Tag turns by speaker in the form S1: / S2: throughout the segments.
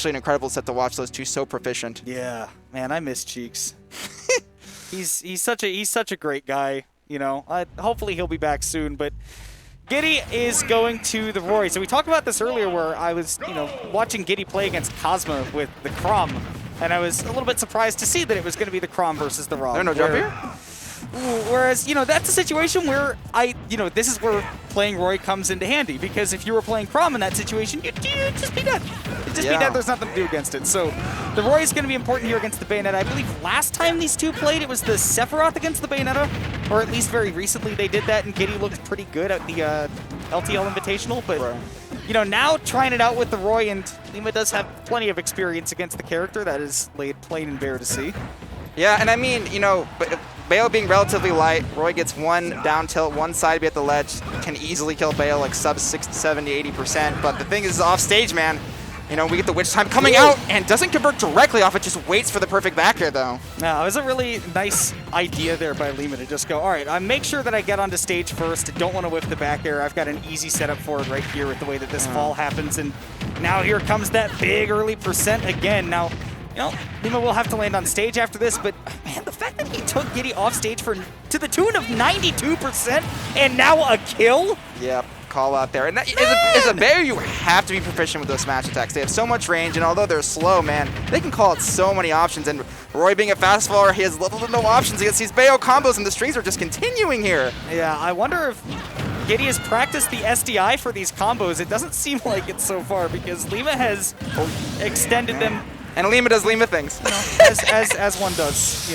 S1: actually an incredible set to watch those two so proficient.
S2: Yeah, man, I miss Cheeks. he's such a great guy. You know, hopefully he'll be back soon. But Giddy is going to the Roy. So we talked about this earlier, where I was, watching Giddy play against Cosma with the Chrom, and I was a little bit surprised to see that it was going to be the Chrom versus the Raw.
S1: There no jump here?
S2: Whereas, that's a situation where this is where playing Roy comes into handy, because if you were playing Chrom in that situation, you'd just be dead. You'd just be dead. There's nothing to do against it. So the Roy is going to be important here against the Bayonetta. I believe last time these two played, it was the Sephiroth against the Bayonetta, or at least very recently they did that, and Giddy looked pretty good at the LTL Invitational. But, now trying it out with the Roy, and Lima does have plenty of experience against the character. That is laid plain and bare to see.
S1: Yeah, and I mean, Bayo being relatively light, Roy gets one down tilt, one side B at the ledge, can easily kill Bayo like sub 60, 70, 80%. But the thing is off stage, man. We get the witch time coming out and doesn't convert directly off it, just waits for the perfect back air though. No,
S2: it was a really nice idea there by Lima to just go, all right, I make sure that I get onto stage first. I don't want to whiff the back air. I've got an easy setup for it right here with the way that this fall happens. And now here comes that big early percent again. Now, Lima will have to land on stage after this, but man, the fact that he took Giddy off stage to the tune of 92% and now a kill?
S1: Yep, call out there. And that, as a Bayo, you have to be proficient with those smash attacks. They have so much range, and although they're slow, man, they can call out so many options. And Roy being a fast faller, he has little to no options against these Bayo combos, and the strings are just continuing here.
S2: Yeah, I wonder if Giddy has practiced the SDI for these combos. It doesn't seem like it so far, because Lima has extended them.
S1: And Lima does Lima things.
S2: As one does,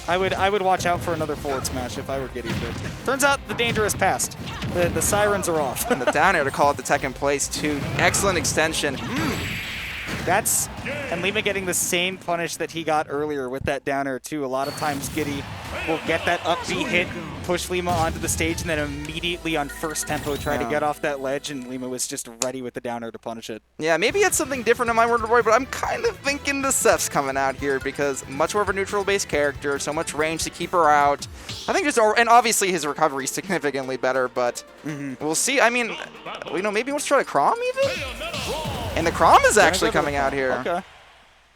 S2: I would watch out for another forward smash if I were Giddy. But turns out the danger has passed. The sirens are off.
S1: And the down air to call it the tech in place too. Excellent extension.
S2: And Lima getting the same punish that he got earlier with that down air too. A lot of times Giddy will get that up B hit and push Lima onto the stage, and then immediately on first tempo try to get off that ledge, and Lima was just ready with the down air to punish it.
S1: Yeah, maybe it's something different in my World of Roy, but I'm kind of thinking the Seph's coming out here, because much more of a neutral-based character, so much range to keep her out. I think and obviously his recovery is significantly better, but we'll see. I mean, maybe let's try to Chrom even? And the Chrom is actually coming out here.
S2: Okay.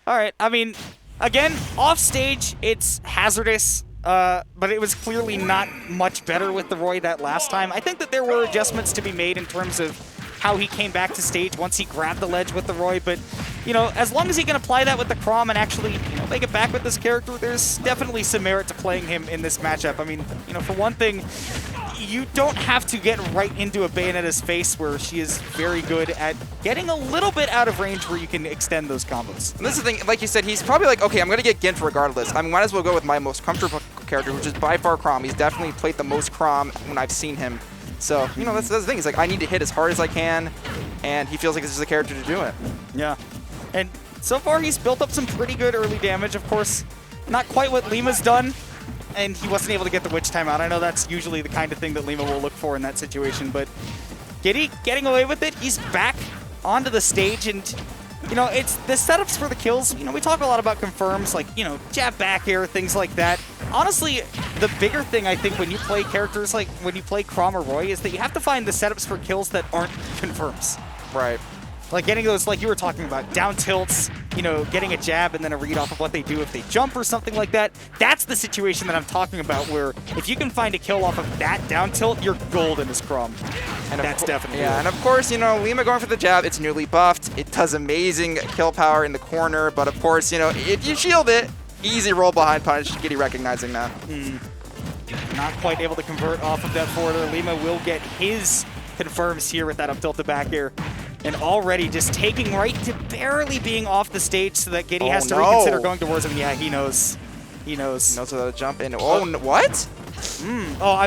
S2: All right. I mean, again, off stage, it's hazardous, but it was clearly not much better with the Roy that last time. I think that there were adjustments to be made in terms of how he came back to stage once he grabbed the ledge with the Roy, but as long as he can apply that with the Chrom and actually make it back with this character, there's definitely some merit to playing him in this matchup. I mean, for one thing, you don't have to get right into a Bayonetta's face, where she is very good at getting a little bit out of range where you can extend those combos.
S1: And this is the thing, like you said, he's probably like, okay, I'm going to get Gint regardless. I might as well go with my most comfortable character, which is by far Chrom. He's definitely played the most Chrom when I've seen him. So, that's the thing. He's like, I need to hit as hard as I can, and he feels like this is the character to do it.
S2: Yeah. And so far, he's built up some pretty good early damage. Of course, not quite what Lima's done, and he wasn't able to get the witch time out. I know that's usually the kind of thing that Lima will look for in that situation, but Giddy getting away with it. He's back onto the stage, and it's the setups for the kills. We talk a lot about confirms, like, jab back air, things like that. Honestly, the bigger thing, I think, when you play characters like when you play Chrom or Roy, is that you have to find the setups for kills that aren't confirms.
S1: Right.
S2: Like getting those, like you were talking about, down tilts, getting a jab and then a read off of what they do if they jump or something like that. That's the situation that I'm talking about, where if you can find a kill off of that down tilt, you're golden as Chrom. And that's definitely it.
S1: And of course, Lima going for the jab, it's newly buffed. It does amazing kill power in the corner, but of course, if you shield it, easy roll behind punish, Giddy recognizing that.
S2: Not quite able to convert off of that forwarder. Lima will get his confirms here with that up tilt to back air. And already just taking right to barely being off the stage, so that Giddy has to reconsider going towards him. Yeah, he knows. He knows.
S1: He knows how to jump in. Oh, what?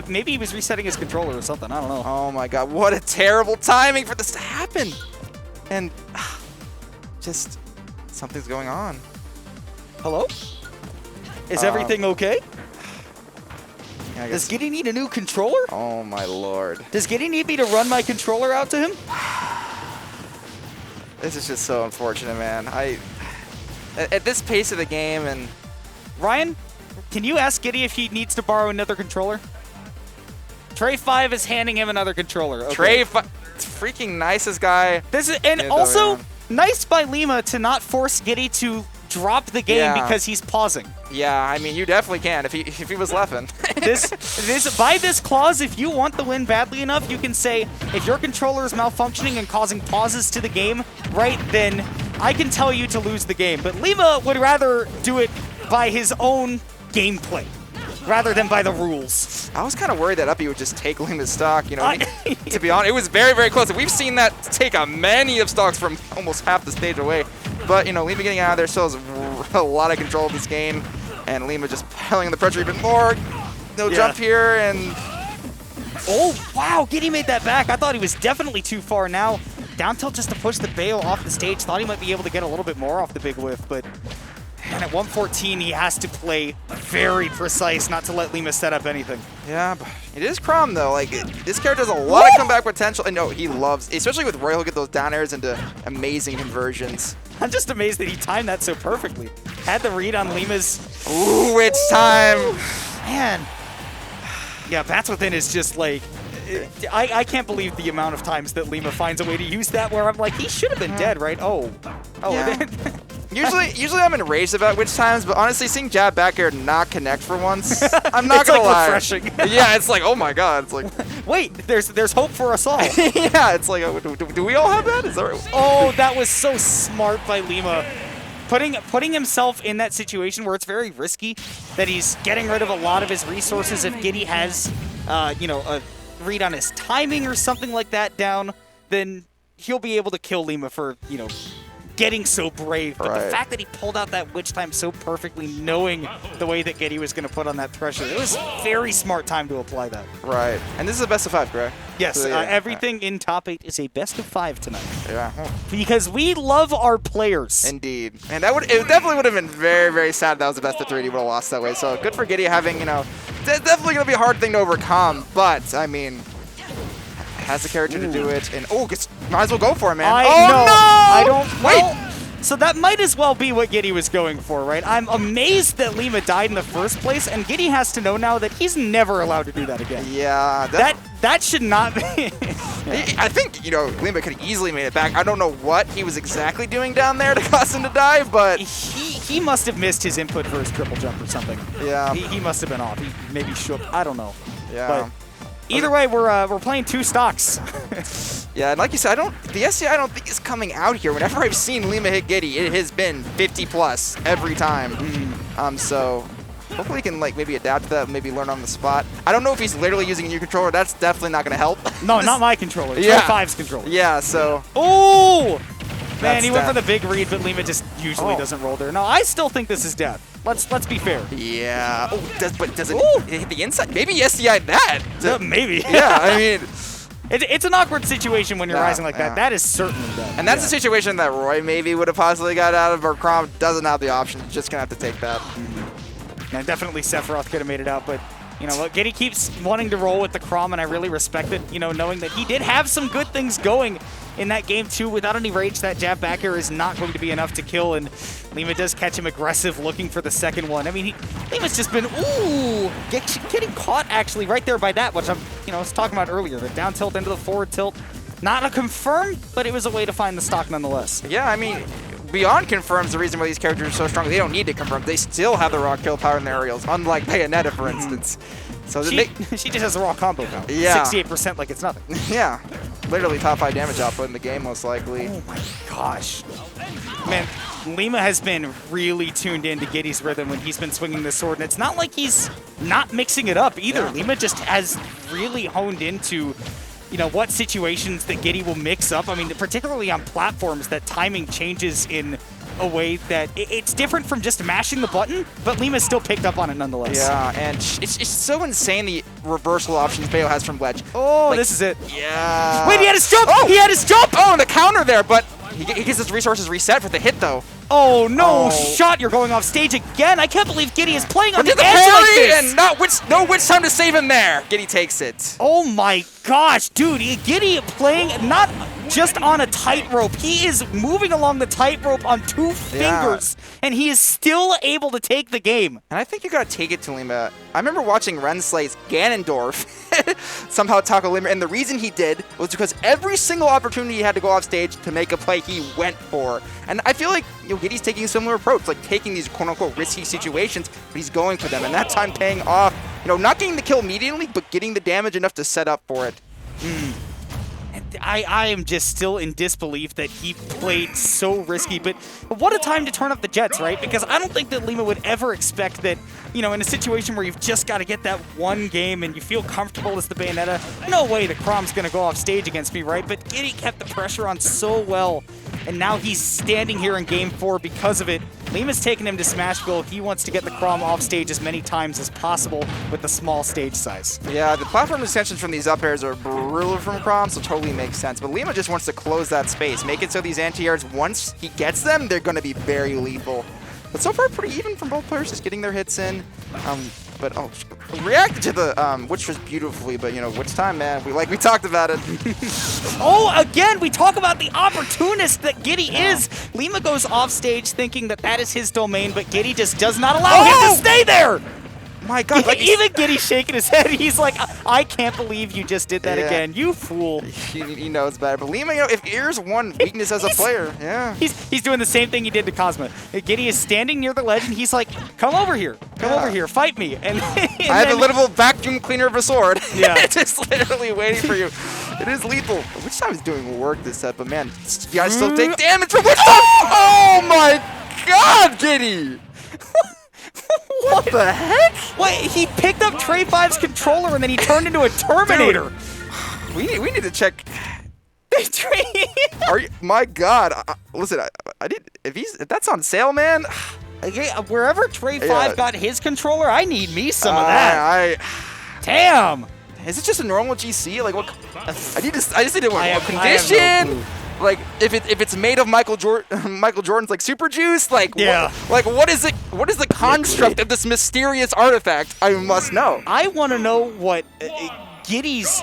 S2: Maybe he was resetting his controller or something. I don't know.
S1: Oh my god, what a terrible timing for this to happen. And just something's going on.
S2: Hello? Is everything okay?
S1: Yeah,
S2: does Giddy need a new controller?
S1: Oh my lord.
S2: Does Giddy need me to run my controller out to him?
S1: This is just so unfortunate, man. At this pace of the game, and
S2: Ryan, can you ask Giddy if he needs to borrow another controller? Trey 5 is handing him another controller. Okay.
S1: Trey 5, freaking nicest guy.
S2: And also, nice by Lima to not force Giddy to drop the game because he's pausing.
S1: Yeah, I mean, you definitely can if he was leffing.
S2: By this clause, if you want the win badly enough, you can say, if your controller is malfunctioning and causing pauses to the game, right, then I can tell you to lose the game. But Lima would rather do it by his own gameplay rather than by the rules.
S1: I was kind of worried that Uppy would just take Lima's stock, you know. To be honest, it was very, very close. We've seen that take a many of stocks from almost half the stage away. But, you know, Lima getting out of there still has a lot of control of this game. And Lima just piling the pressure even more. No jump here, and...
S2: Oh, wow, Giddy made that back. I thought he was definitely too far now. Down tilt just to push the Bayo off the stage. Thought he might be able to get a little bit more off the big whiff, but... And at 114, he has to play very precise not to let Lima set up anything.
S1: Yeah, but it is Chrom, though. Like, this character has a lot of comeback potential. And no, he loves, especially with Roy, he'll get those down airs into amazing conversions.
S2: I'm just amazed that he timed that so perfectly. Had the read on Lima's...
S1: Ooh, it's time.
S2: Man. Yeah, Bats Within is just like... I can't believe the amount of times that Lima finds a way to use that where I'm like, he should have been dead, right? Oh.
S1: Yeah. Usually I'm enraged about witch times, but honestly, seeing jab back air not connect for once, I'm not gonna lie.
S2: Refreshing.
S1: Yeah, it's like, oh my god, it's like.
S2: Wait, there's hope for us all.
S1: Yeah, it's like, do we all have that? Is that right?
S2: Oh, that was so smart by Lima. Putting himself in that situation where it's very risky, that he's getting rid of a lot of his resources. If Giddy has, you know, a read on his timing or something like that down, then he'll be able to kill Lima for, you know, getting so brave. But the fact that he pulled out that witch time so perfectly, knowing the way that Giddy was going to put on that pressure, it was very smart time to apply that.
S1: Right. And this is a best of 5, correct?
S2: Yes. So, everything in top 8 is a best of 5 tonight.
S1: Yeah.
S2: Because we love our players.
S1: Indeed. And it definitely would have been very, very sad if that was the best of 3 and he would have lost that way. So good for Giddy having, you know, definitely going to be a hard thing to overcome. But, I mean, has the character to do it. And, might as well go for it, man.
S2: I don't... Wait! So that might as well be what Giddy was going for, right? I'm amazed that Lima died in the first place, and Giddy has to know now that he's never allowed to do that again.
S1: Yeah.
S2: That should not be...
S1: I think, you know, Lima could have easily made it back. I don't know what he was exactly doing down there to cause him to die, but...
S2: He must have missed his input for his triple jump or something.
S1: Yeah.
S2: He must have been off. He maybe shook. I don't know.
S1: Yeah.
S2: But either way, we're playing 2 stocks.
S1: Yeah, and like you said, the SCI I don't think is coming out here. Whenever I've seen Lima hit Giddy, it has been 50 plus every time. So hopefully he can like maybe adapt to that, maybe learn on the spot. I don't know if he's literally using a new controller. That's definitely not going to help.
S2: No, not my controller.
S1: Yeah.
S2: 5's controller.
S1: Yeah, so.
S2: Oh! Man, he went for the big read, but Lima just usually doesn't roll there. No, I still think this is death. Let's be fair.
S1: Yeah. Oh, does it hit the inside? Maybe SCI that.
S2: Maybe.
S1: Yeah, I mean.
S2: It's an awkward situation when you're rising like that. That is certainly death.
S1: And that's a situation that Roy maybe would have possibly got out of, or Chrom doesn't have the option. Just going to have to take that.
S2: And definitely Sephiroth could have made it out, but you know what? Giddy keeps wanting to roll with the Chrom, and I really respect it, you know, knowing that he did have some good things going in that game, too. Without any rage, that jab back air is not going to be enough to kill, and Lima does catch him aggressive, looking for the second one. I mean, Lima's just been, getting caught, actually, right there by that, which I was talking about earlier, the down tilt into the forward tilt. Not a confirm, but it was a way to find the stock nonetheless.
S1: Yeah, I mean, beyond confirms the reason why these characters are so strong. They don't need to confirm. They still have the raw kill power in their aerials, unlike Bayonetta, for instance. So
S2: she just has the raw combo power.
S1: Yeah.
S2: 68% like it's nothing.
S1: Yeah. Literally top 5 damage output in the game, most likely.
S2: Oh my gosh. Man, Lima has been really tuned into Giddy's rhythm when he's been swinging the sword, and it's not like he's not mixing it up either. Yeah. Lima just has really honed into, you know, what situations that Giddy will mix up. I mean, particularly on platforms, that timing changes in a way that it's different from just mashing the button, but Lima still picked up on it nonetheless.
S1: Yeah, and it's so insane the reversal options Bayo has from ledge.
S2: Oh, like, this is it.
S1: Yeah.
S2: Wait, he had his jump! Oh! He had his jump!
S1: Oh, and the counter there, but he gets his resources reset for the hit, though.
S2: Oh, no shot. You're going off stage again. I can't believe Giddy is playing on the edge like this.
S1: And no witch time to save him there. Giddy takes it.
S2: Oh, my gosh, dude. Giddy playing not just on a tightrope. He is moving along the tightrope on 2 fingers, and he is still able to take the game.
S1: And I think you gotta take it to Lima. I remember watching Renslay's Ganondorf somehow tackle Lima, and the reason he did was because every single opportunity he had to go off stage to make a play, he went for. And I feel like Giddy's taking a similar approach, like taking these quote-unquote risky situations, but he's going for them, and that time paying off. Not getting the kill immediately, but getting the damage enough to set up for it.
S2: I am just still in disbelief that he played so risky, but what a time to turn up the jets, right? Because I don't think that Lima would ever expect that, in a situation where you've just got to get that one game and you feel comfortable as the Bayonetta, no way the Chrom's going to go off stage against me, right? But Giddy kept the pressure on so well, and now he's standing here in Game 4 because of it. Lima's taking him to Smashville. He wants to get the Chrom off stage as many times as possible with the small stage size.
S1: Yeah, the platform extensions from these up airs are brutal from Chrom, so totally makes sense. But Lima just wants to close that space, make it so these anti-airs, once he gets them, they're going to be very lethal. But so far, pretty even from both players, just getting their hits in. Reacted to the which was beautifully, but which time, man? We talked about it.
S2: Oh, again, we talk about the opportunist that Giddy is. Lima goes off stage thinking that is his domain, but Giddy just does not allow him to stay there.
S1: My God!
S2: Even Giddy's shaking his head. He's like, I can't believe you just did that again. You fool.
S1: He knows better. But Lima, if Ear's one weakness as a player,
S2: he's doing the same thing he did to Cosma. Giddy is standing near the ledge, and he's like, come over here. Come over here. Fight me. And
S1: I have a little vacuum cleaner of a sword.
S2: Yeah.
S1: Just literally waiting for you. It is lethal. Which time is doing work this set, but man, you guys still take damage from which time? Oh my God, Giddy! What the heck?
S2: Wait, he picked up Trey 5's controller and then he turned into a Terminator.
S1: Dude, we need to check. Are you? My God! Listen, if that's on sale, man.
S2: Okay, wherever Trey 5 got his controller, I need me some of that. Damn.
S1: Is it just a normal GC? Like what? I just need to what condition. Like if it's made of Michael Jordan's like super juice, like what is it? What is the construct of this mysterious artifact? I must know.
S2: I want to know what Giddy's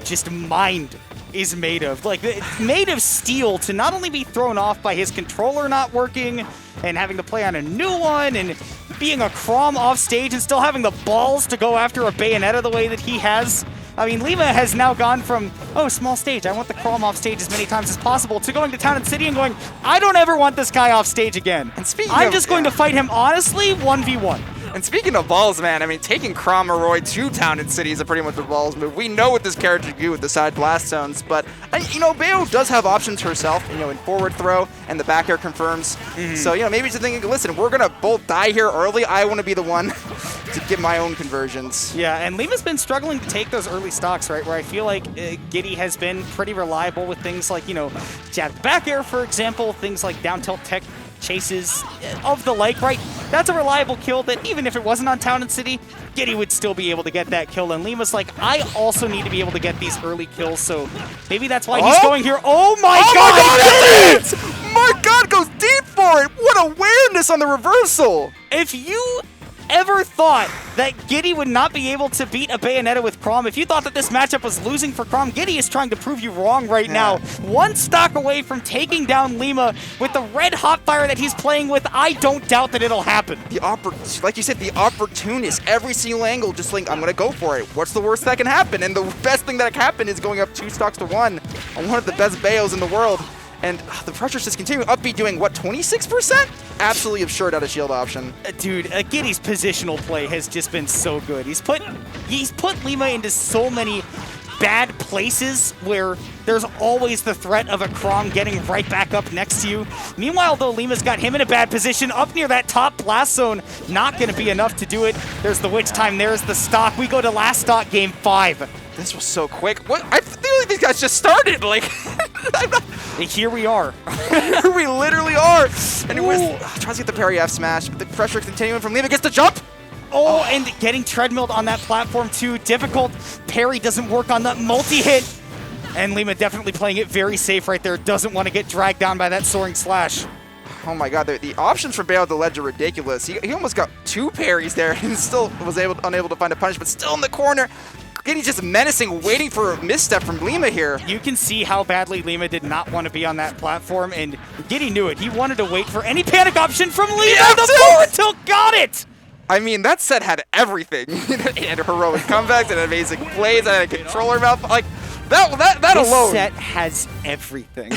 S2: just mind is made of. Like made of steel to not only be thrown off by his controller not working and having to play on a new one and being a Chrom off stage and still having the balls to go after a Bayonetta the way that he has. I mean, Lima has now gone from, small stage, I want the Chrom off stage as many times as possible, to going to Town and City and going, I don't ever want this guy off stage again. And I'm just going to fight him honestly 1v1.
S1: And speaking of balls, man, I mean, taking Chrom to Town and City is a pretty much a balls move. We know what this character can do with the side blast zones, but, Bayo does have options herself, in forward throw, and the back air confirms. So, maybe she's thinking, listen, we're going to both die here early. I want to be the one to get my own conversions.
S2: Yeah, and Lima's been struggling to take those early stocks, right, where I feel like Giddy has been pretty reliable with things like, jab back air, for example, things like down tilt tech chases of the like, right? That's a reliable kill that even if it wasn't on Town and City, Giddy would still be able to get that kill. And Lima's like, I also need to be able to get these early kills, so maybe that's why he's going here. Oh my God!
S1: My God, goes deep for it! What awareness on the reversal!
S2: If you ever thought that Giddy would not be able to beat a Bayonetta with Chrom, if you thought that this matchup was losing for Chrom, Giddy is trying to prove you wrong right now. One stock away from taking down Lima with the red hot fire that he's playing with. I don't doubt that it'll happen.
S1: Like you said, the opportunist, every single angle, just like, I'm going to go for it. What's the worst that can happen? And the best thing that can happen is going up 2 stocks to 1 on one of the best Bayos in the world. And the pressure's just continuing. Upbeat doing, what, 26%? Absolutely absurd out of shield option.
S2: Dude, Giddy's positional play has just been so good. He's put Lima into so many bad places where there's always the threat of a Chrom getting right back up next to you. Meanwhile, though, Lima's got him in a bad position up near that top blast zone. Not going to be enough to do it. There's the witch time. There's the stock. We go to last stock, game 5.
S1: This was so quick. What? I feel like these guys just started. Like,
S2: here we are.
S1: Here we literally are. And tries to get the parry F smash, but the pressure continuing from Lima. Gets the jump.
S2: And getting treadmilled on that platform too. Difficult. Parry doesn't work on that multi-hit. And Lima definitely playing it very safe right there. Doesn't want to get dragged down by that soaring slash.
S1: Oh my God, the options for Bayo at the ledge are ridiculous. He almost got 2 parries there and still was unable to find a punish, but still in the corner. Giddy just menacing, waiting for a misstep from Lima here.
S2: You can see how badly Lima did not want to be on that platform, and Giddy knew it. He wanted to wait for any panic option from Lima. The forward tilt got it!
S1: I mean, that set had everything. It had heroic comebacks, it had amazing plays, it had a controller mouth. Like, that
S2: This
S1: alone.
S2: set has everything.